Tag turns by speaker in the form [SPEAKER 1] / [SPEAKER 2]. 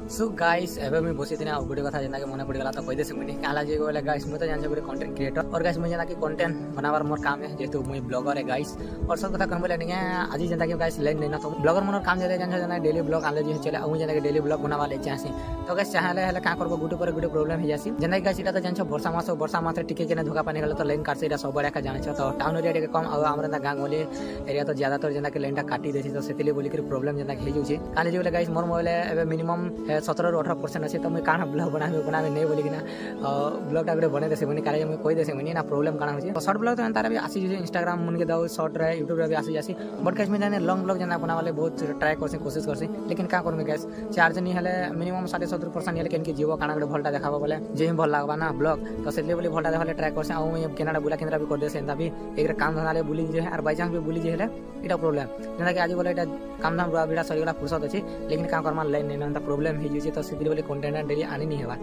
[SPEAKER 1] So guys एबे मैं बसी दिन गुटे कथा जेना के मने पड़ गला तो कहि देसे मुनी काला जे बोले गाइस मैं तो जान गुटे कंटेंट क्रिएटर और गाइस मैं जेना कि कंटेंट बनावर मोर काम है जेतु मुई ब्लॉगर है गाइस और सब कथा कहम बोले नहीं आज जेना कि गाइस लाइन नहीं ना तो ब्लॉगर मोर काम जे जान जेना डेली ब्लॉग आले जे चले आ जेना के डेली ब्लॉग बनावा ले चाहसी तो गाइस चाहले हले का करबो गुटे पर गुटे प्रॉब्लम है जासी जेना गाइस इटा तो जान छ वर्षा मास टिके केने धोका पानी गले तो लाइन काट से इटा सब बड़ा का जाने छ तो टाउन एरिया के कम आ हमरा गांव वाले एरिया तो ज्यादातर जेना के लाइन काटी देसी तो सेतिले बोली के प्रॉब्लम जेना के हे जे काले जे बोले गाइस मोर मोबाइल एबे मिनिमम 17 ରୁ 18% अच्छे तो मैं काना ब्लॉग बनावे नहीं बोली ना ब्लॉग टाइप बने देसे मुनी काले मैं कोई देसे मुनी ना प्रॉब्लम काना होची शॉर्ट ब्लॉग तो अंतारे भी आसी जे इंस्टाग्राम मुन के दाउ शॉर्ट रहे यूट्यूब रे भी आसी जासी बट गाइस में जाने लॉन्ग ब्लॉग जना बनावाले बहुत ट्राई करसी कोशिश करसी लेकिन का करमे गाइस चार्ज नहीं हले मिनिमम 70% हले केन के जीवो काना गडे भलटा देखाबो बोले जे भल लागबा ना ब्लॉग तो सेले बोली भलटा देखाले ट्राई करसे आ मैं केनाडा बुला केंद्रा भी कर देसे एंदा भी एक काम धंदा ले बुली जे और बाय चांस भी बुली जे हले इटा प्रॉब्लम जेना कि आज बोले इटा काम धाम रुआ बिड़ा सरीगला फुर्सत अछि लेकिन का करमा लाइन नहीं ना प्रॉब्लम हे जे तो सिद्धि बोले कंटेंट डेली आनी नहीं हेबा।